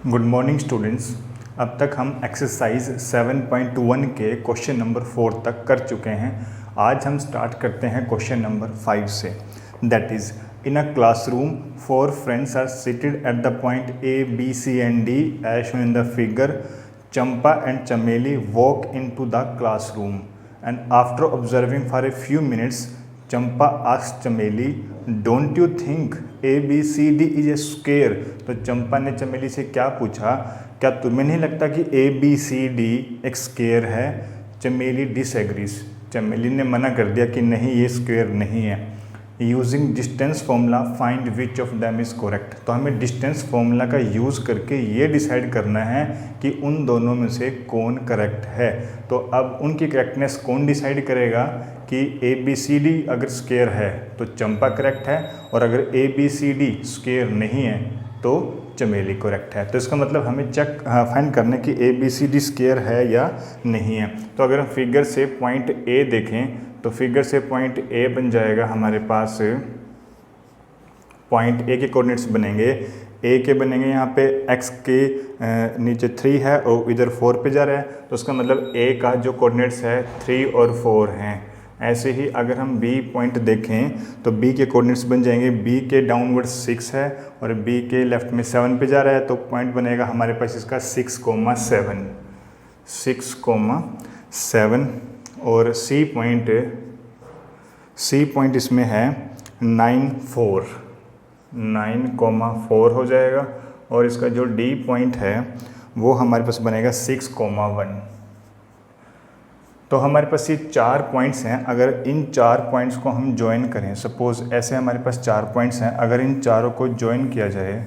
Good morning students. अब तक हम एक्सरसाइज 7.1 के क्वेश्चन नंबर 4 तक कर चुके हैं। आज हम स्टार्ट करते हैं क्वेश्चन नंबर 5 से। That is in a classroom 4 friends are seated at the point A, B, C and D as shown in the figure. Champa and Chameli walk into the classroom and after observing for a few minutes, Champa asked Chameli, "Don't you think ABCD is a square?" तो चंपा ने चमेली से क्या पूछा, क्या तुम्हें नहीं लगता कि ABCD एक स्क्वायर है? चमेली डिसएग्रीज, चमेली ने मना कर दिया कि नहीं, ये स्क्वायर नहीं है। Using distance formula find which of them is correct. तो हमें डिस्टेंस फॉर्मूला का यूज़ करके ये डिसाइड करना है कि उन दोनों में से कौन करेक्ट है। तो अब उनकी करेक्टनेस कौन डिसाइड करेगा कि ABCD अगर स्क्वायर है तो चंपा करेक्ट है, और अगर ABCD स्क्वायर नहीं है तो चमेली करेक्ट है। तो इसका मतलब हमें चेक फाइंड करना कि ABCD स्क्वायर है या नहीं है। तो अगर हम फिगर से पॉइंट A देखें तो फिगर से पॉइंट A बन जाएगा हमारे पास, पॉइंट A के कोऑर्डिनेट्स बनेंगे, A के बनेंगे यहाँ पे x के नीचे 3 है और इधर 4 पे जा रहा है, तो उसका मतलब A का जो कोऑर्डिनेट्स है 3 और 4 हैं। ऐसे ही अगर हम B पॉइंट देखें तो B के कोऑर्डिनेट्स बन जाएंगे, B के डाउनवर्ड 6 है और B के लेफ्ट में 7 पे जा रहा है, तो पॉइंट बनेगा हमारे पास इसका 6,7 और C पॉइंट इसमें है 9,4 हो जाएगा, और इसका जो D पॉइंट है वो हमारे पास बनेगा 6,1। तो हमारे पास ये 4 पॉइंट्स हैं। अगर इन 4 पॉइंट्स को हम ज्वाइन करें, सपोज़ ऐसे हमारे पास 4 पॉइंट्स हैं, अगर इन चारों को ज्वाइन किया जाए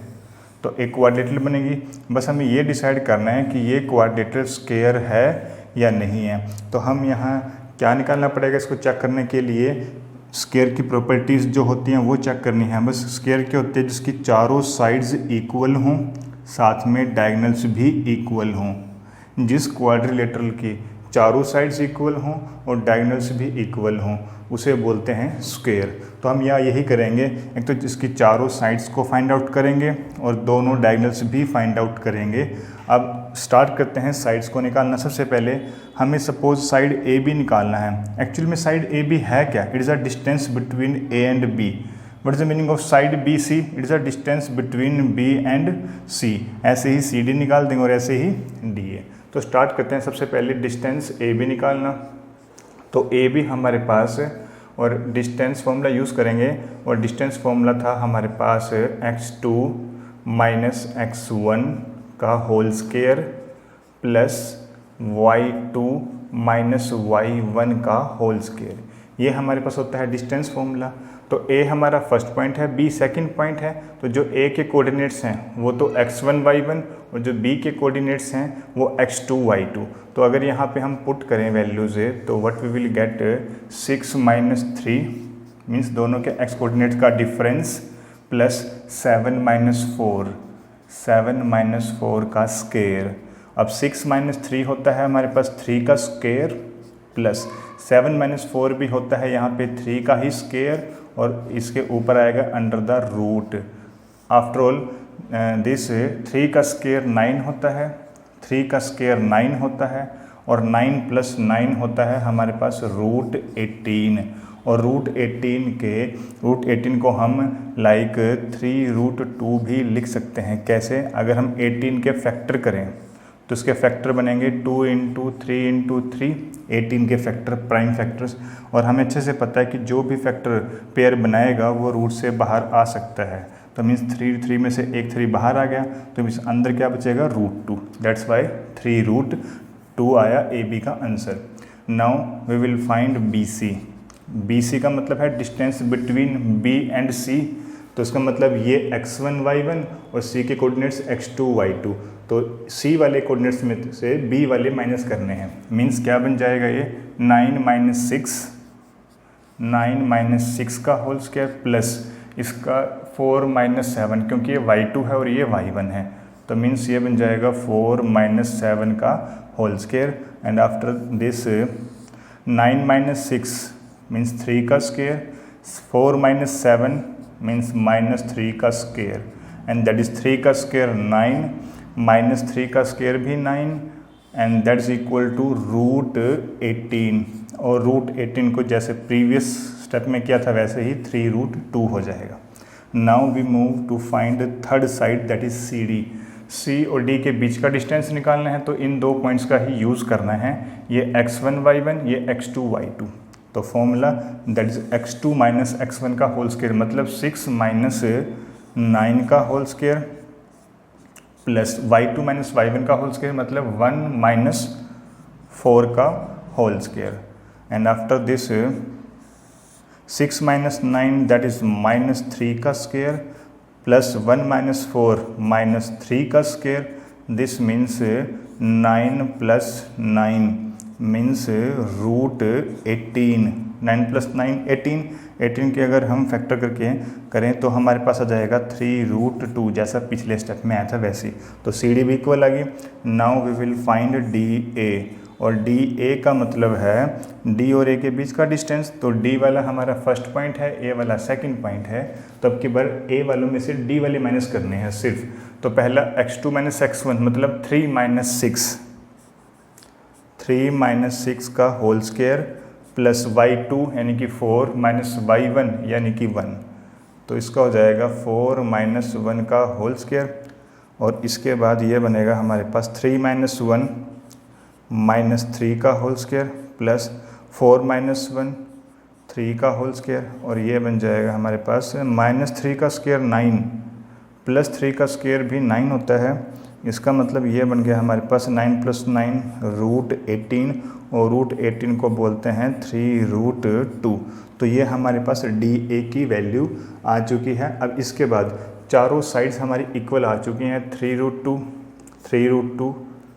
तो एक क्वाड्रेटर बनेगी। बस हमें ये डिसाइड करना है कि ये क्वाड्रेटर स्क्वायर है या नहीं है। तो हम यहाँ क्या निकालना पड़ेगा इसको चेक करने के लिए? स्क्वायर की प्रॉपर्टीज़ जो होती हैं वो चेक करनी है। बस स्क्वायर क्या होती है? जिसकी चारों साइड्स इक्वल हों, साथ में डायगोनल्स भी इक्वल हों। जिस क्वाड्रिलेटरल की चारों साइड्स इक्वल हों और डायगोनल्स भी इक्वल हों उसे बोलते हैं स्क्वायर। तो हम यहाँ यही करेंगे, एक तो इसकी चारों साइड्स को फाइंड आउट करेंगे और दोनों डायगोनल्स भी फाइंड आउट करेंगे। अब स्टार्ट करते हैं साइड्स को निकालना। सबसे पहले हमें सपोज साइड AB निकालना है। एक्चुअली में साइड AB है क्या? It is a distance between A and B। What is the meaning of side BC? It is a distance between B and C। ऐसे ही CD निकाल देंगे और ऐसे ही DA। तो स्टार्ट करते हैं सबसे पहले डिस्टेंस AB निकालना। तो AB हमारे पास, और डिस्टेंस फॉर्मूला यूज़ करेंगे, और डिस्टेंस फॉर्मूला था हमारे पास x2 माइनस x1 का whole square plus y2 minus y1 का होल स्क्वायर। ये हमारे पास होता है डिस्टेंस फॉर्मूला। तो A हमारा फर्स्ट पॉइंट है, B सेकंड पॉइंट है। तो जो A के कोऑर्डिनेट्स हैं वो तो x1 y1, और जो B के कोऑर्डिनेट्स हैं वो x2 y2। तो अगर यहाँ पे हम पुट करें वैल्यूज़ तो what we will get 6 minus 3 means दोनों के x कोऑर्डिनेट्स का डिफरेंस, प्लस 7 माइनस 4 का स्क्वायर। अब 6 माइनस 3 होता है हमारे पास 3 का स्क्वायर, प्लस 7 माइनस 4 भी होता है यहाँ पे 3 का ही स्क्वायर, और इसके ऊपर आएगा under the root. After all this 3 का स्क्वायर 9 होता है, 3 का स्क्वायर 9 होता है, और 9 प्लस 9 होता है हमारे पास रूट 18। और रूट 18 को हम लाइक 3√2 भी लिख सकते हैं। कैसे? अगर हम 18 के फैक्टर करें तो इसके फैक्टर बनेंगे 2 × 3 × 3, 18 के फैक्टर प्राइम फैक्टर्स। और हमें अच्छे से पता है कि जो भी फैक्टर पेयर बनाएगा वो रूट से बाहर आ सकता है। तो मीन्स 3 में से एक 3 बाहर आ गया, तो इस अंदर क्या बचेगा? √2। दैट्स वाई 3√2 आया AB का answer. Now we will find BC का मतलब है distance between B and C। तो इसका मतलब ये x1 y1 और C के कोऑर्डिनेट्स x2 y2। तो C वाले कोऑर्डिनेट्स में से B वाले माइनस करने हैं। मीन्स क्या बन जाएगा ये? 9 माइनस 6 का होल स्क्वायर प्लस इसका 4 माइनस 7, क्योंकि ये y2 है और ये y1 है, तो मीन्स ये बन जाएगा 4 माइनस 7 का whole square. And after this 9 minus 6 means 3 का स्क्वायर, 4 माइनस 7 मीन्स -3 का स्क्वायर, एंड दैट इज 3 का स्क्वायर 9 -3 का स्क्वायर भी 9 and that is equal to √18 और √18 को जैसे प्रीवियस स्टेप में किया था वैसे ही 3√2 हो जाएगा। Now we move to find third side that is CD। C और D के बीच का डिस्टेंस निकालना है तो इन दो पॉइंट्स का ही यूज़ करना है, ये x1 y1 ये x2 y2। तो formula that is x2 minus x1 का होल स्क्वायर मतलब 6 माइनस 9 का whole square plus y2 minus y1 का होल स्क्वायर मतलब 1 माइनस 4 का whole square and after this 6 minus 9 that is -3 का स्क्वायर प्लस 1 माइनस 4 माइनस 3 का square this means 9 plus 9 means √18। 9 plus 9 18 के अगर हम फैक्टर करके करें तो हमारे पास आ जाएगा 3√2 जैसा पिछले स्टेप में आया था वैसे ही। तो CD भी इक्वल आ गई। Now we will find DA और DA का मतलब है D और A के बीच का डिस्टेंस। तो D वाला हमारा फर्स्ट पॉइंट है, A वाला सेकंड पॉइंट है, तो अब की बार A वालों में से D वाले माइनस करने हैं सिर्फ। तो पहला x2 माइनस x1 मतलब 3 माइनस 6 का होल स्क्वायर प्लस y2 यानी कि 4 माइनस y1 यानी कि 1। तो इसका हो जाएगा 4 माइनस 1 का होल स्क्वायर और इसके बाद ये बनेगा हमारे पास 3 माइनस 1 माइनस 3 का होल स्क्वायर प्लस 4 माइनस 1 3 का होल स्क्वायर और ये बन जाएगा हमारे पास -3 का स्क्वायर 9 प्लस 3 का स्क्वायर भी 9 होता है। इसका मतलब ये बन गया हमारे पास 9 प्लस 9 √18 और √18 को बोलते हैं 3√2। तो ये हमारे पास DA की वैल्यू आ चुकी है। अब इसके बाद चारों साइड्स हमारी इक्वल आ चुकी हैं 3√2 3√2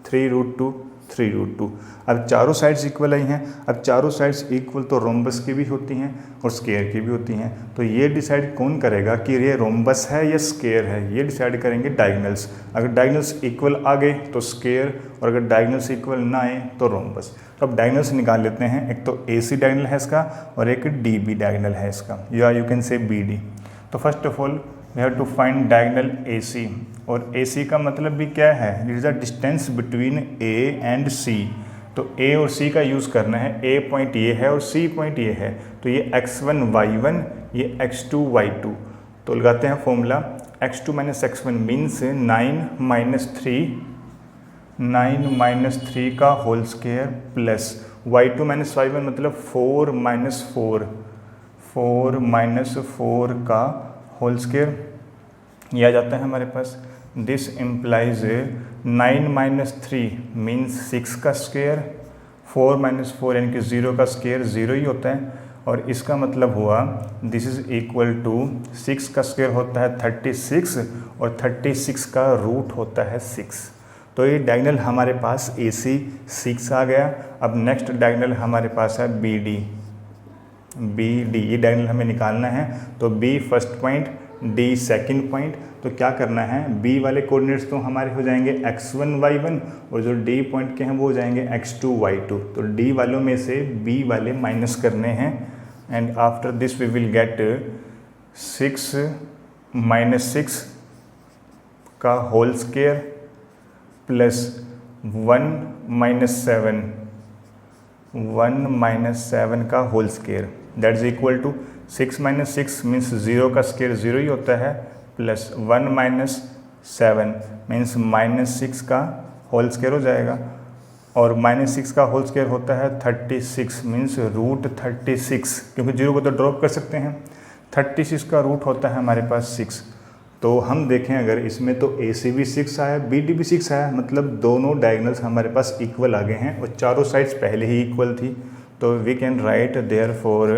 3√2 3√2। अब चारों साइड्स इक्वल आई हैं। अब चारों साइड्स इक्वल तो रोम्बस की भी होती हैं और स्क्वायर की भी होती हैं। तो ये डिसाइड कौन करेगा कि ये रोम्बस है या स्क्वायर है, ये डिसाइड करेंगे डायगोनल्स। अगर डायगोनल्स इक्वल आ गए तो स्क्वायर और अगर डायगोनल्स इक्वल ना आए तो रोम्बस। तो अब डायगोनल्स निकाल लेते हैं। एक तो AC डायगोनल है इसका और एक DB डायगोनल है इसका, या यू कैन से BD। तो first of all we have to find diagonal AC और AC का मतलब भी क्या है, it is the distance between A and C। तो A और C का यूज़ करना है। A पॉइंट ये है और C पॉइंट ये है, तो ये x1 y1 ये x2 y2। तो लगाते हैं formula x2 minus x1 means 9 minus 3 का whole square plus y2 minus y1 मतलब 4 माइनस 4 का होल स्क्वायर। यह आ जाता है हमारे पास। दिस इम्प्लाइज 9 माइनस 3 मीन्स 6 का स्क्वायर, 4 माइनस 4 यानी कि 0 का स्क्वायर 0 ही होता है और इसका मतलब हुआ दिस इज इक्वल टू 6 का स्क्वायर होता है 36 और 36 का रूट होता है 6। तो ये डायगोनल हमारे पास AC 6 आ गया। अब नेक्स्ट डायगोनल हमारे पास है BD। ये डायगोनल हमें निकालना है। तो B first point D second point. तो क्या करना है, B वाले कोऑर्डिनेट्स तो हमारे हो जाएंगे x1 y1 और जो D पॉइंट के हैं वो हो जाएंगे x2 y2। तो D वालों में से B वाले माइनस करने हैं and after this we will get 6 minus 6 का होल स्क्वायर प्लस 1 माइनस 7 का whole square that is equal to 6 minus 6 means 0 का स्क्वायर 0 ही होता है प्लस 1 माइनस 7 मीन्स -6 का होल स्क्वायर हो जाएगा और -6 का होल स्क्वायर होता है 36 मीन्स √36, क्योंकि 0 को तो ड्रॉप कर सकते हैं। 36 का रूट होता है हमारे पास 6। तो हम देखें अगर इसमें तो AC भी 6 आया, BD भी 6 आया, मतलब दोनों डायगोनल्स हमारे पास इक्वल आ गए हैं और चारों साइड्स पहले ही इक्वल थी। तो we can write therefore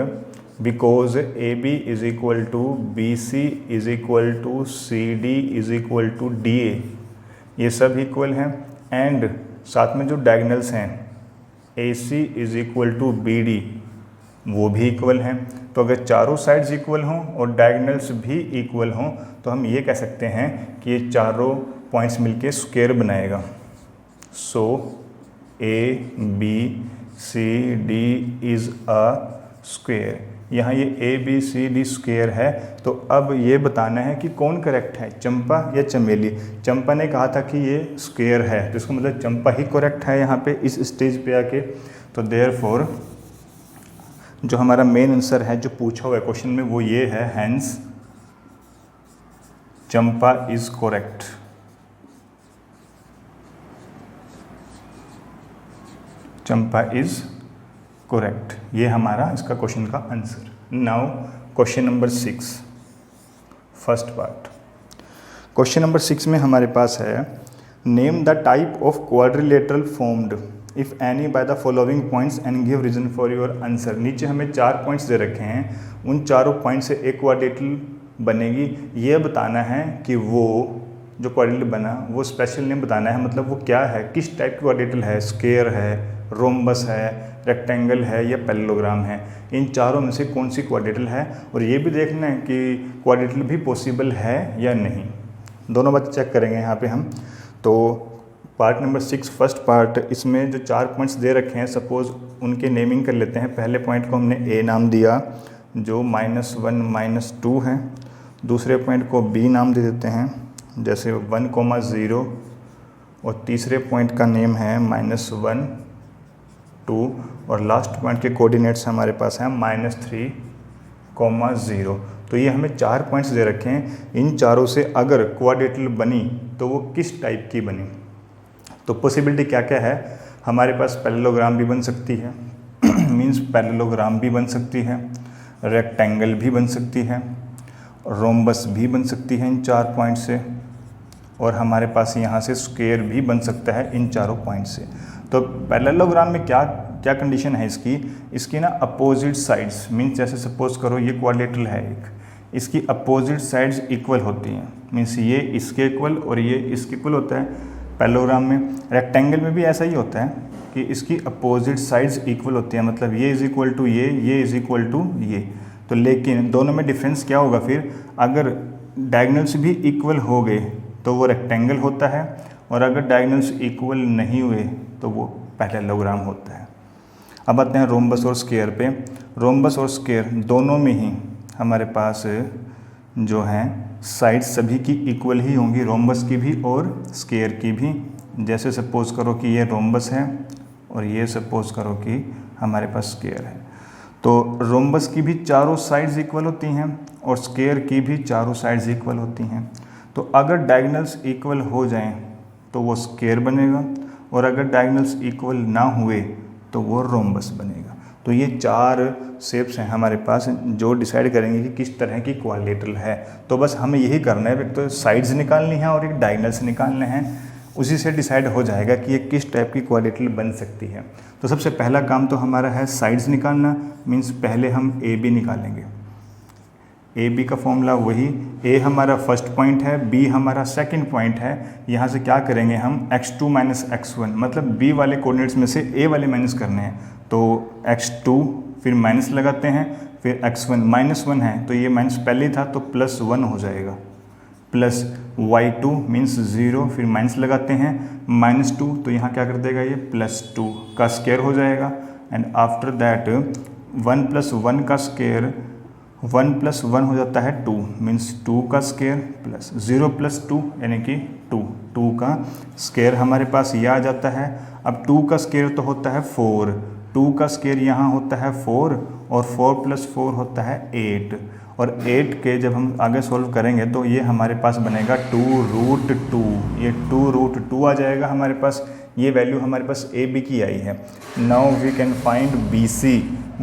because AB is equal to BC is equal to CD is equal to DA, ये सब इक्वल हैं एंड साथ में जो डायगोनल्स हैं AC is equal to BD वो भी इक्वल हैं। तो अगर चारों साइड्स इक्वल हों और डायगोनल्स भी इक्वल हों तो हम ये कह सकते हैं कि ये चारों पॉइंट्स मिलके स्क्वायर बनाएगा। सो A B C D is a square. यहाँ ये ABCD स्क्वायर है। तो अब ये बताना है कि कौन करेक्ट है, चंपा या चमेली। चंपा ने कहा था कि ये स्क्वायर है, तो इसका मतलब चंपा ही करेक्ट है यहाँ पे इस स्टेज पे आके। तो देयरफॉर जो हमारा मेन आंसर है जो पूछा हुआ है क्वेश्चन में वो ये है, hence Champa is correct. Champa is correct, ये हमारा इसका क्वेश्चन का answer. Now question number 6 first part. Question number 6 में हमारे पास है, name the type of quadrilateral formed if any by the following points and give reason for your answer. नीचे हमें 4 पॉइंट्स दे रखे हैं, उन चारों पॉइंट से एक क्वाड्रिलेटरल बनेगी। ये बताना है कि वो जो क्वाड्रिलेटरल बना वो स्पेशल नेम बताना है, मतलब वो क्या है, किस टाइप की क्वाड्रिलेटरल है, स्क्वायर है, रोम्बस है, रेक्टेंगल है या पैरेललोग्राम है। इन चारों में से कौन सी क्वाड्रिलेटरल है, और ये भी देखना है कि क्वाड्रिलेटरल भी पॉसिबल है या नहीं। दोनों बातें चेक करेंगे यहाँ पे हम। तो पार्ट नंबर 6 फर्स्ट पार्ट, इसमें जो 4 पॉइंट्स दे रखे हैं सपोज़ उनके नेमिंग कर लेते हैं। पहले पॉइंट को हमने A नाम दिया जो -1 -2 है। दूसरे पॉइंट को B नाम दे देते हैं जैसे 1,0, और तीसरे पॉइंट का नेम है -1 2, और लास्ट पॉइंट के कोऑर्डिनेट्स हमारे पास हैं -3,0। तो ये हमें 4 पॉइंट्स दे रखे हैं। इन चारों से अगर क्वाड्रिलेटरल बनी तो वो किस टाइप की बनी। तो पॉसिबिलिटी क्या क्या है, हमारे पास पैरेललोग्राम भी बन सकती है मींस पैरेललोग्राम भी बन सकती है, रेक्टेंगल भी बन सकती है, रोम्बस भी बन सकती है इन 4 पॉइंट से, और हमारे पास यहाँ से स्क्वायर भी बन सकता है इन चारों पॉइंट से। तो पैरेललोग्राम में क्या क्या कंडीशन है इसकी ना अपोजिट साइड्स, मीन्स जैसे सपोज करो ये क्वाड्रिलेटरल है एक, इसकी अपोजिट साइड्स इक्वल होती हैं, मीन्स ये इसके इक्वल और ये इसके इक्वल होता है पैरेललोग्राम में। रेक्टेंगल में भी ऐसा ही होता है कि इसकी अपोजिट साइड्स इक्वल होती हैं, मतलब ये इज़ इक्वल टू ये इज़ इक्वल टू ये। तो लेकिन दोनों में डिफरेंस क्या होगा फिर, अगर डायगोनल्स भी इक्वल हो गए तो वो रेक्टेंगल होता है, और अगर डायगोनल्स इक्वल नहीं हुए तो वो पैरेललोग्राम होता है। अब आते हैं रोम्बस और स्क्वायर पे। रोम्बस और स्क्वायर दोनों में ही हमारे पास जो हैं साइड्स सभी की इक्वल ही होंगी, रोम्बस की भी और स्क्वायर की भी। जैसे सपोज करो कि ये रोम्बस है और ये सपोज करो कि हमारे पास स्क्वायर है, तो रोम्बस की भी चारों साइड्स इक्वल होती हैं और स्क्वायर की भी चारों साइड्स इक्वल होती हैं। तो अगर डायगोनल्स इक्वल हो जाएं तो वो स्क्वायर बनेगा, और अगर डायगोनल्स इक्वल ना हुए तो वो रोम्बस बनेगा। तो ये 4 शेप्स हैं हमारे पास जो डिसाइड करेंगे कि किस तरह की क्वाड्रिलेटरल है। तो बस हमें यही करना है, एक तो साइड्स निकालनी है और एक डायगोनल्स निकालने हैं, उसी से डिसाइड हो जाएगा कि ये किस टाइप की क्वाड्रिलेटरल बन सकती है। तो सबसे पहला काम तो हमारा है साइड्स निकालना, मीन्स पहले हम AB निकालेंगे। AB का फॉर्मूला वही, A हमारा फर्स्ट पॉइंट है, B हमारा सेकंड पॉइंट है। यहाँ से क्या करेंगे हम x2 - x1, मतलब B वाले कोऑर्डिनेट्स में से A वाले माइनस करने हैं। तो x2 फिर माइनस लगाते हैं, फिर x1 -1 है तो ये माइनस पहले ही था तो +1 हो जाएगा, प्लस y2 मीन्स 0, फिर माइनस लगाते हैं -2 तो यहाँ क्या कर देगा ये +2 का स्क्वायर हो जाएगा। एंड आफ्टर दैट 1 + 1 का स्क्वायर 1 + 1 हो जाता है 2, मीन्स 2 का स्क्वायर प्लस 0 + 2 यानी कि 2 का स्क्वायर हमारे पास ये आ जाता है। अब 2 का स्क्वायर तो होता है 4, 2 का स्क्वायर यहाँ होता है 4, और 4 + 4 होता है 8, और 8 के जब हम आगे सॉल्व करेंगे तो ये हमारे पास बनेगा 2√2, ये 2√2 आ जाएगा हमारे पास। ये वैल्यू हमारे पास AB की आई है। Now we can find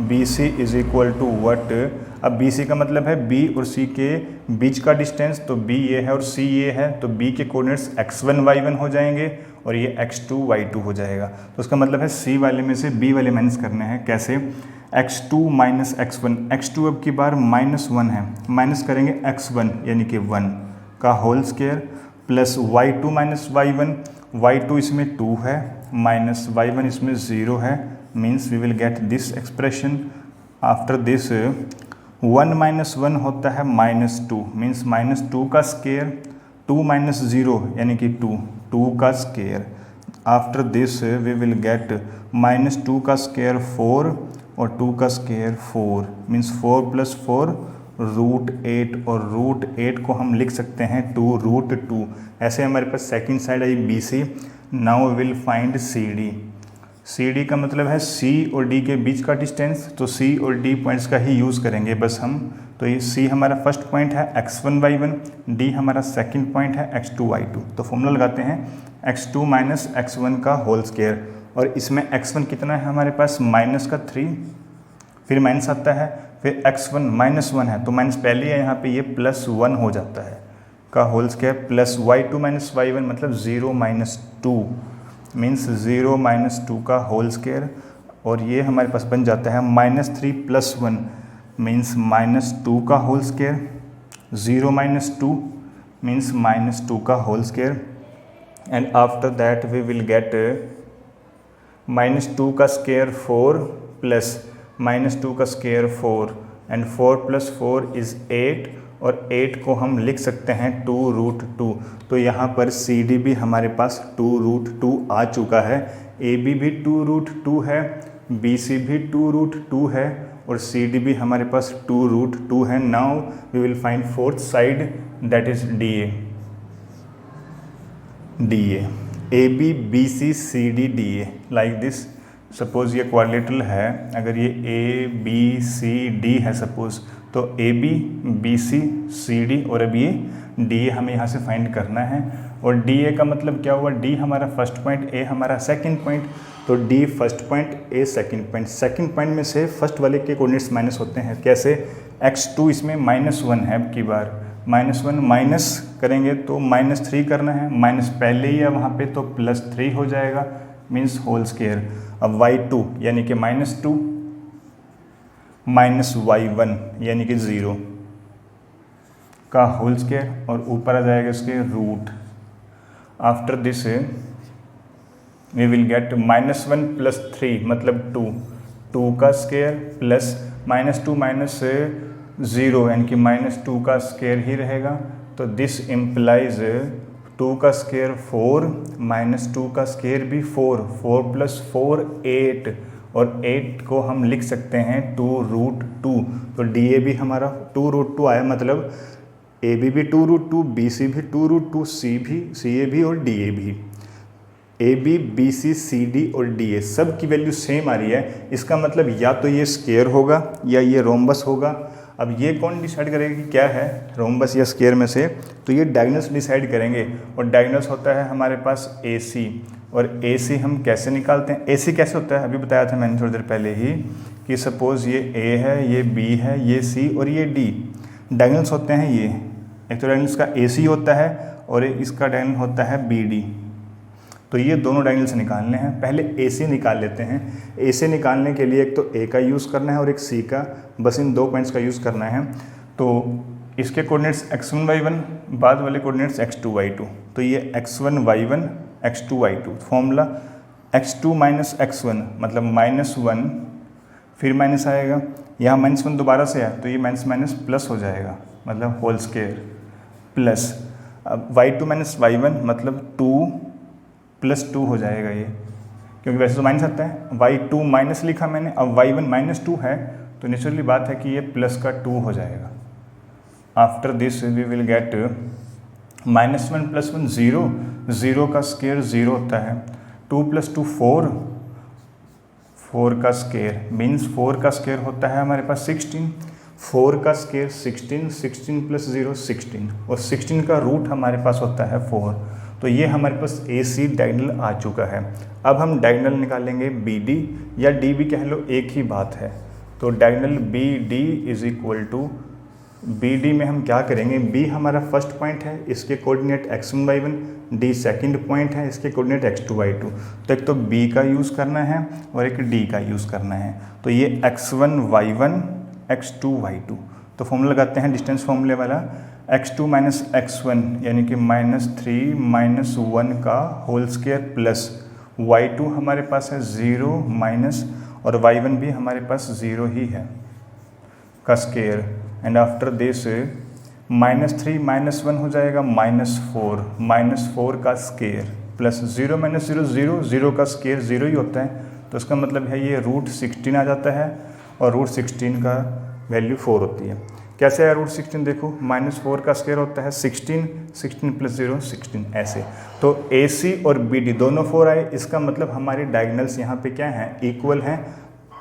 BC is equal to what. अब BC का मतलब है B और C के बीच का डिस्टेंस, तो B ये है और C ये है, तो B के कोऑर्डिनेट्स x1 y1 हो जाएंगे और ये x2 y2 हो जाएगा। तो उसका मतलब है C वाले में से B वाले माइनस करने हैं। कैसे, x2 - x1, x2 अब की बार -1 है, माइनस करेंगे x1 यानी कि 1 का whole square, plus y2 - y1, y2 इसमें 2 है माइनस y1 इसमें 0 है, means we will get this expression. After this 1 - 1 होता है -2, मीन्स -2 का स्क्वायर, 2 - 0 यानी कि 2 का square. After this we will get -2 का स्क्वायर 4, और 2 का स्क्वायर 4 मीन्स 4 + 4 √8 और √8 को हम लिख सकते हैं 2√2। ऐसे हमारे पास सेकंड साइड आई BC। Now we will find CD। CD का मतलब है C और D के बीच का डिस्टेंस, तो C और D पॉइंट्स का ही यूज़ करेंगे बस हम। तो ये C हमारा फर्स्ट पॉइंट है x1 y1, D हमारा सेकंड पॉइंट है x2 y2। तो फॉर्मूला लगाते हैं x2 - x1 का होल स्क्वायर, और इसमें x1 कितना है हमारे पास -3, फिर माइनस आता है, फिर x1 -1 है तो माइनस पहले है यहाँ पे, ये +1 हो जाता है का whole square, plus y2 - y1 मतलब 0 - 2 मीन्स 0 - 2 का होल स्क्वायर, और ये हमारे पास बन जाता है -3 + 1 मीन्स -2 का होल स्क्वायर, 0 - 2 मीन्स -2 का whole square, and after that we will get -2 का स्क्वायर 4 प्लस -2 का स्क्वायर 4, एंड 4 + 4 = 8, और 8 को हम लिख सकते हैं 2√2। तो यहाँ पर CD भी हमारे पास 2√2 आ चुका है, AB भी 2√2 है, BC भी 2√2 है, और CD भी हमारे पास 2√2 है। Now we will find fourth side, that is DA। AB BC CD DA like this. Suppose ये क्वाड्रिलेटरल है, अगर ये ABCD है सपोज, तो AB BC CD और अब ये DA हमें यहाँ से फाइंड करना है। और DA का मतलब क्या हुआ, D हमारा फर्स्ट पॉइंट, A हमारा सेकंड पॉइंट, तो D first point, A second point. Second point में से फर्स्ट वाले के कोऑर्डिनेट्स माइनस होते हैं, कैसे, x2 इसमें -1 है, अब की बार -1 माइनस करेंगे तो -3 करना है, माइनस पहले ही है वहाँ पे तो +3 हो जाएगा मीन्स होल स्क्वायर। अब y2 यानी कि -2 -y1 यानी कि 0 का होल स्क्वायर, और ऊपर आ जाएगा इसके root. After this we will get -1 + 3 मतलब 2 का स्क्वायर प्लस -2 - 0 यानी कि -2 का स्क्वायर ही रहेगा। तो दिस इम्प्लाइज 2 का स्क्वायर 4 -2 का स्क्वायर भी 4 + 4 8, और 8 को हम लिख सकते हैं 2√2। तो DA भी हमारा 2√2 आया, मतलब AB भी 2√2, BC भी 2√2, CA भी और DA भी। AB BC CD और DA सब की वैल्यू सेम आ रही है, इसका मतलब या तो ये स्क्वायर होगा या ये रोम्बस होगा। अब ये कौन डिसाइड करेगा कि क्या है, रोम्बस या स्क्वायर में से, तो ये डायगोनल्स डिसाइड करेंगे, और डायगोनल्स होता है हमारे पास AC, और AC हम कैसे निकालते हैं, AC कैसे होता है अभी बताया था मैंने थोड़ी देर पहले ही, कि सपोज़ ये A है, ये B है, ये C और ये D। डायगोनल्स होते हैं ये, एक तो डायगोनल्स का AC होता है और इसका डायगोनल होता है BD। तो ये दोनों डायगोनल्स निकालने हैं, पहले AC निकाल लेते हैं। AC निकालने के लिए एक तो A का यूज़ करना है और एक C का, बस इन 2 पॉइंट्स का यूज़ करना है। तो इसके कोऑर्डिनेट्स x1 y1, बाद वाले कोऑर्डिनेट्स x2 y2। तो ये x1 y1 x2 y2 formula, x2 - x1 मतलब -1, फिर माइनस आएगा, यहाँ -1 दोबारा से है तो ये माइनस प्लस हो जाएगा, मतलब होल स्क्वायर, प्लस अब y2 - y1 मतलब 2 + 2 हो जाएगा ये, क्योंकि वैसे तो माइनस आता है, y2 माइनस लिखा मैंने, अब y1 -2 है तो नेचुरली बात है कि ये प्लस का 2 हो जाएगा। After this we will get -1 + 1 0, 0 का स्क्वायर 0 होता है, 2 + 2 4, 4 का स्क्वायर मीन्स 4 का स्क्वायर होता है हमारे पास 16, 4 का स्क्वायर 16, 16 + 0 16, और 16 का रूट हमारे पास होता है 4। तो ये हमारे पास AC डायगोनल आ चुका है। अब हम डायगोनल निकालेंगे BD या D भी कह लो, एक ही बात है। तो डायगोनल BD = BD में हम क्या करेंगे, B हमारा फर्स्ट पॉइंट है, इसके coordinate x1 y1, D second point है, इसके कोऑर्डिनेट x2 y2। तो एक तो B का यूज़ करना है और एक D का यूज़ करना है। तो ये x1 y1 x2 y2। तो फॉर्मूला लगाते हैं डिस्टेंस फॉर्मूले वाला, x2 - x1 यानी कि -3 - 1 का होल स्क्वायर प्लस y2 हमारे पास है 0 माइनस, और y1 भी हमारे पास 0 ही है का स्क्वायर, एंड आफ्टर दिस -3 - 1 हो जाएगा -4 का स्क्वायर प्लस 0 - 0 0, 0 का स्क्वायर 0 ही होता है, तो इसका मतलब है ये √16 आ जाता है और √16 का वैल्यू 4 होती है। कैसे है √16 देखो, -4 का स्क्वायर होता है 16, 16 + 0 16 ऐसे। तो AC और BD दोनों 4 आए, इसका मतलब हमारी डायगोनल्स यहाँ पे क्या हैं, इक्वल हैं।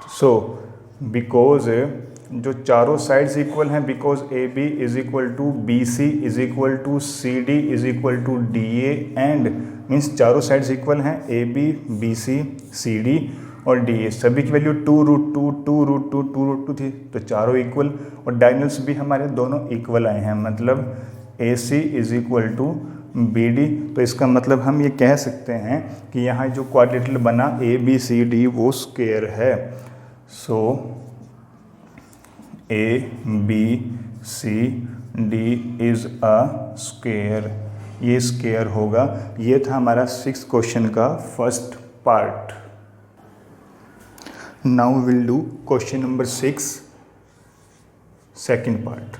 सो बिकॉज जो चारों साइड्स इक्वल हैं, because AB = BC = CD = DA and means चारों साइड्स इक्वल हैं, AB BC CD और DA सभी की वैल्यू 2√2 2√2 2√2 थी, तो चारों इक्वल और डायगोनल्स भी हमारे दोनों इक्वल आए हैं, मतलब AC = BD। तो इसका मतलब हम ये कह सकते हैं कि यहाँ जो क्वाड्रिलेटरल बना ABCD वो स्क्वायर है। सो ABCD इज़ अ स्क्वायर, ये स्क्वायर होगा। ये था हमारा 6th क्वेश्चन का first part. Now will do question number 6 second part.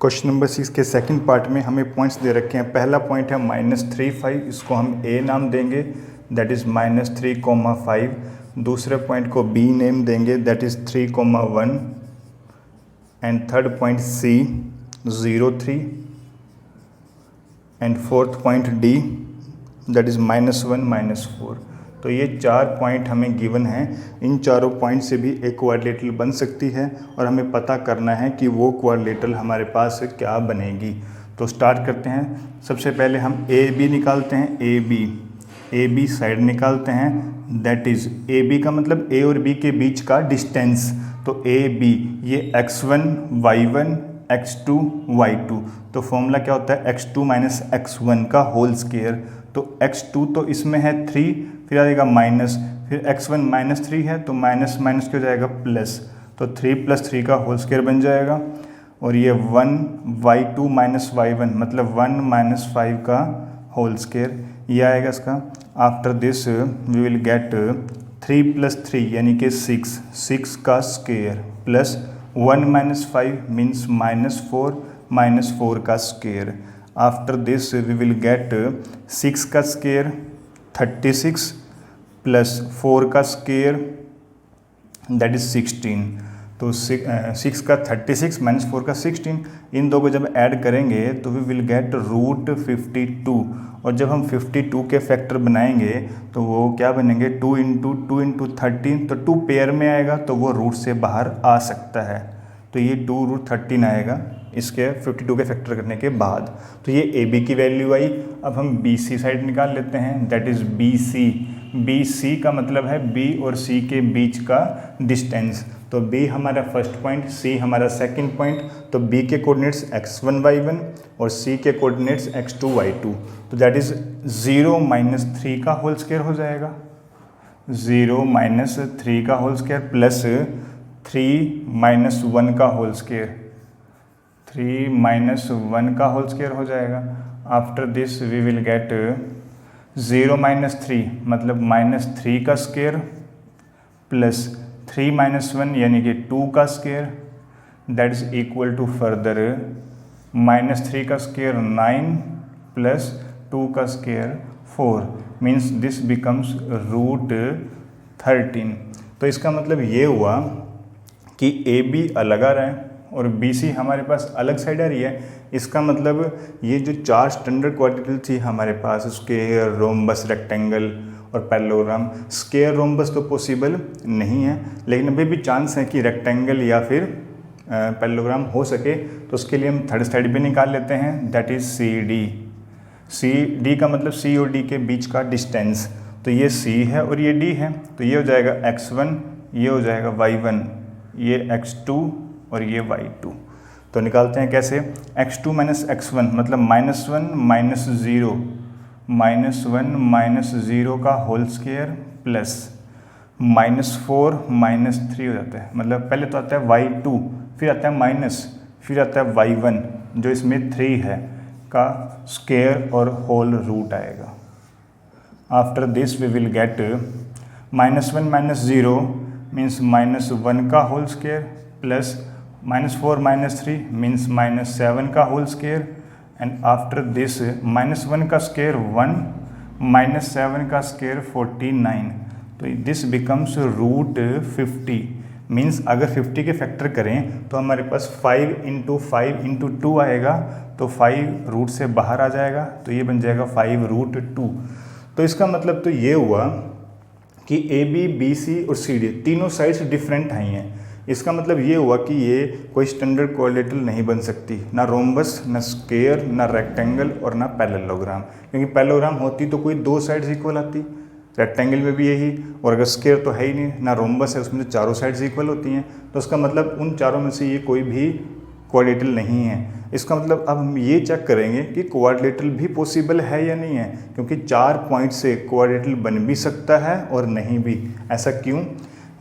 Question number 6 के सेकंड पार्ट में हमें पॉइंट्स दे रखे हैं। पहला पॉइंट है -3,5, इसको हम A नाम देंगे, दैट इज़ -3,5। दूसरे पॉइंट को B नेम देंगे, that is 3,1 and third point C 0,3 and fourth point D that is -1 -4। तो ये 4 पॉइंट हमें गिवन हैं। इन चारों पॉइंट से भी एक क्वाड्रिलेटरल बन सकती है और हमें पता करना है कि वो क्वाड्रिलेटरल हमारे पास क्या बनेगी। तो स्टार्ट करते हैं। सबसे पहले हम AB निकालते हैं, AB साइड निकालते हैं, दैट इज़ AB का मतलब A और B के बीच का डिस्टेंस। तो AB ये x1 y1 x2 y2, तो फॉर्मूला क्या होता है x2 - x1 का होल स्क्वायर। तो x2 तो इसमें है 3, फिर आ जाएगा माइनस, फिर x1 -3 है तो माइनस माइनस क्या हो जाएगा प्लस, तो 3 + 3 का होल स्क्वायर बन जाएगा। और ये 1 y2 - y1 मतलब 1 - 5 का होल स्क्वायर, ये आएगा इसका। After this we will get 3 + 3 यानी कि 6 का स्क्वायर प्लस 1 - 5 मीन्स -4 का square. After this we will get 6 का स्क्वायर 36 प्लस 4 का स्क्वायर दैट इज 16। तो 6 का 36 - 4 का 16, इन दो को जब ऐड करेंगे तो वी विल गेट √52। और जब हम 52 के फैक्टर बनाएंगे तो वो क्या बनेंगे 2 × 2 × 13, तो 2 पेयर में आएगा तो वो रूट से बाहर आ सकता है। तो ये 2√13 आएगा इसके 52 के फैक्टर करने के बाद। तो ये AB की वैल्यू आई। अब हम BC साइड निकाल लेते हैं, दैट इज़ BC का मतलब है B और C के बीच का डिस्टेंस। तो B हमारा फर्स्ट पॉइंट, C हमारा सेकंड पॉइंट। तो B के कोऑर्डिनेट्स x1 y1 और C के कोऑर्डिनेट्स x2 y2। तो दैट इज़ 0 - 3 का होल स्क्वायर हो जाएगा, 0 - 3 का होल स्क्वायर प्लस 3 - 1 का होल स्क्वायर, 3 - 1 का होल स्क्वायर हो जाएगा। After this we will get 0 - 3 मतलब -3 का स्क्वायर प्लस 3 - 1 यानी कि 2 का square, that is equal to further -3 का स्क्वायर 9 प्लस 2 का स्क्वायर 4 मीन्स दिस बिकम्स √13। तो इसका मतलब ये हुआ कि AB अलग आ रहा है और BC हमारे पास अलग साइड आ रही है। इसका मतलब ये जो 4 स्टैंडर्ड क्वाड्रिलेटरल थी हमारे पास, स्क्वायर, रोम्बस, रेक्टेंगल और पैरेललोग्राम। स्क्वायर रोम्बस तो पॉसिबल नहीं है, लेकिन अभी भी चांस है कि रेक्टेंगल या फिर पैरेललोग्राम हो सके। तो उसके लिए हम थर्ड साइड भी निकाल लेते हैं, दैट इज़ CD का मतलब C और D के बीच का डिस्टेंस। तो ये C है और ये D है, तो ये हो जाएगा x1, ये हो जाएगा y1, ये x2 और ये y2। तो निकालते हैं कैसे, x2 - x1 मतलब -1 - 0, -1 - 0 का होल स्क्वायर प्लस -4 - 3 हो जाता है। मतलब पहले तो आता है y2, फिर आता है माइनस, फिर आता है y1 जो इसमें 3 है का स्क्वायर और होल रूट आएगा। After this we will get -1 - 0 means -1 का होल स्क्वायर प्लस -4 - 3 मीन्स -7 का whole square and after this -1 का स्क्वायर 1 -7 का स्क्वायर 49। तो दिस बिकम्स रूट 50 मीन्स अगर 50 के फैक्टर करें तो हमारे पास 5 × 5 × 2 आएगा, तो 5 रूट से बाहर आ जाएगा, तो ये बन जाएगा 5√2। तो इसका मतलब तो ये हुआ कि AB, BC और CD तीनों साइड्स डिफरेंट आई हैं। इसका मतलब ये हुआ कि ये कोई स्टैंडर्ड क्वाड्रिलेटरल नहीं बन सकती, ना रोम्बस, ना स्क्वायर, ना रेक्टेंगल और ना पैरेललोग्राम। क्योंकि पैरेललोग्राम होती तो कोई 2 साइड्स इक्वल आती, रेक्टेंगल में भी यही, और अगर स्क्वायर तो है ही नहीं, ना रोम्बस है उसमें तो चारों साइड्स इक्वल होती हैं। तो उसका मतलब उन चारों में से ये कोई भी क्वाड्रिलेटरल नहीं है। इसका मतलब अब हम ये चेक करेंगे कि क्वाड्रिलेटरल भी पॉसिबल है या नहीं है, क्योंकि 4 पॉइंट से क्वाड्रिलेटरल बन भी सकता है और नहीं भी। ऐसा क्यों?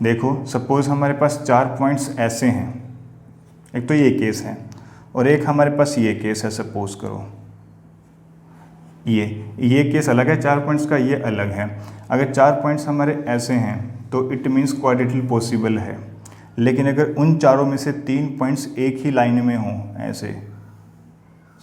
देखो, सपोज हमारे पास 4 पॉइंट्स ऐसे हैं, एक तो ये केस है और एक हमारे पास ये केस है। सपोज करो ये केस अलग है 4 पॉइंट्स का, ये अलग है। अगर 4 पॉइंट्स हमारे ऐसे हैं तो इट मीन्स क्वाड्रिलेटरल पॉसिबल है। लेकिन अगर उन चारों में से 3 पॉइंट्स एक ही लाइन में हों, ऐसे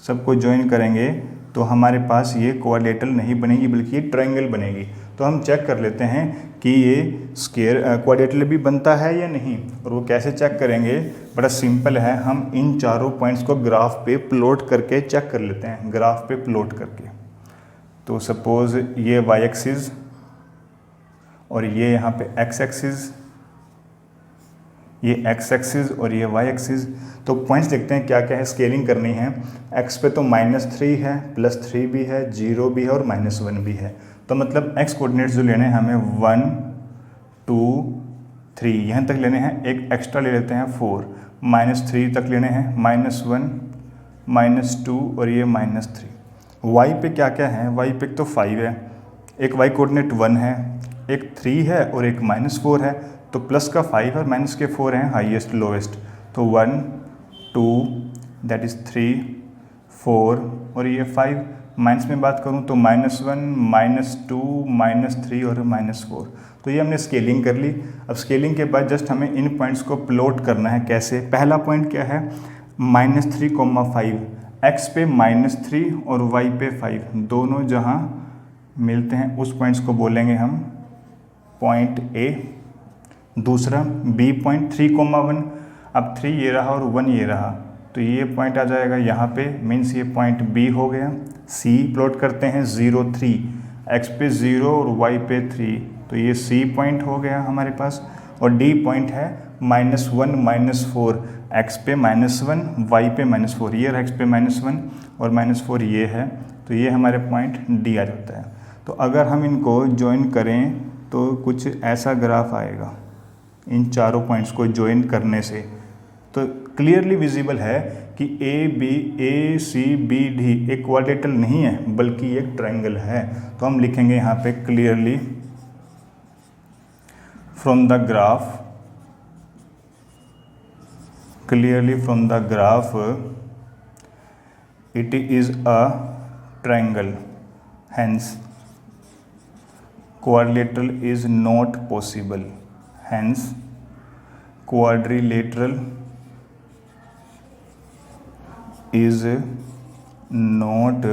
सबको ज्वाइन करेंगे, तो हमारे पास ये क्वाड्रिलेटरल नहीं बनेगी बल्कि ये ट्रायंगल बनेगी। तो हम चेक कर लेते हैं कि ये स्क्वायर क्वाड्रिलेटरल भी बनता है या नहीं। और वो कैसे चेक करेंगे? बड़ा सिंपल है, हम इन चारों पॉइंट्स को ग्राफ पे प्लॉट करके चेक कर लेते हैं, ग्राफ पे प्लॉट करके। तो सपोज ये वाई एक्सिस और ये यहाँ पे एक्स एक्सिस, ये एक्स एक्सिस और ये वाई एक्सिस। तो पॉइंट्स देखते हैं क्या क्या है, स्केलिंग करनी है। एक्स पे तो -3 है, +3 भी है, 0 भी है और -1 भी है। तो मतलब एक्स कोऑर्डिनेट्स जो लेने हैं हमें 1 2 3 यहाँ तक लेने हैं, एक एक्स्ट्रा ले लेते हैं 4, -3 तक लेने हैं, -1 -2 और ये -3। वाई पे क्या क्या है? वाई पे तो 5 है, एक वाई कोऑर्डिनेट 1 है, एक 3 है और एक -4 है। तो प्लस का 5 और माइनस के 4 हैं, हाईएस्ट लोएस्ट। तो 1 2 दैट इज़ 3 4 और ये 5। माइनस में बात करूँ तो -1 -2 -3 और -4। तो ये हमने स्केलिंग कर ली। अब स्केलिंग के बाद जस्ट हमें इन पॉइंट्स को प्लॉट करना है। कैसे? पहला पॉइंट क्या है? -3,5, एक्स पे -3 और वाई पे 5, दोनों जहाँ मिलते हैं उस पॉइंट्स को बोलेंगे हम पॉइंट ए। दूसरा बी पॉइंट 3,1, अब 3 ये रहा और 1 ये रहा, तो ये पॉइंट आ जाएगा यहाँ पे, मीन्स ये पॉइंट बी हो गया। सी प्लॉट करते हैं 0 3, एक्स पे 0 और वाई पे 3, तो ये सी पॉइंट हो गया हमारे पास। और डी पॉइंट है -1 -4, एक्स पे -1 वाई पे -4, ये रहा एक्स पे -1 और -4 ये है, तो ये हमारे पॉइंट डी आ जाता है। तो अगर हम इनको ज्वाइन करें तो कुछ ऐसा ग्राफ आएगा इन चारों पॉइंट्स को ज्वाइन करने से। तो क्लियरली विजिबल है कि ए सी बी डी एक क्वाड्रिलेटरल नहीं है बल्कि एक ट्रायंगल है। तो हम लिखेंगे यहाँ पे clearly from the graph it is a triangle, hence quadrilateral is not possible, hence quadrilateral is not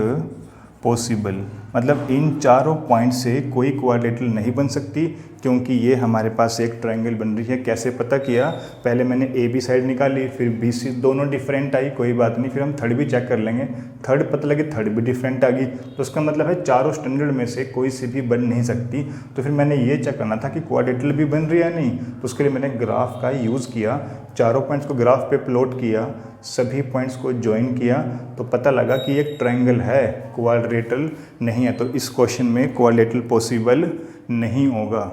possible। मतलब इन चारों पॉइंट से कोई क्वाड्रिलेटरल नहीं बन सकती क्योंकि ये हमारे पास एक ट्रायंगल बन रही है। कैसे पता किया? पहले मैंने ए बी साइड निकाली, फिर बी सी, दोनों डिफरेंट आई, कोई बात नहीं, फिर हम थर्ड भी चेक कर लेंगे, थर्ड पता लगे थर्ड भी डिफरेंट आ गई, तो उसका मतलब है चारों स्टैंडर्ड में से कोई सी भी बन नहीं सकती। तो फिर मैंने ये चेक करना था कि क्वाड्रिलेटरल भी बन रही है या नहीं, तो उसके लिए मैंने ग्राफ का यूज़ किया, चारों पॉइंट्स को ग्राफ पे प्लॉट किया, सभी पॉइंट्स को ज्वाइन किया, तो पता लगा कि एक ट्रायंगल है, क्वाड्रिलेटरल नहीं है। तो इस क्वेश्चन में क्वाड्रिलेटरल पॉसिबल नहीं होगा।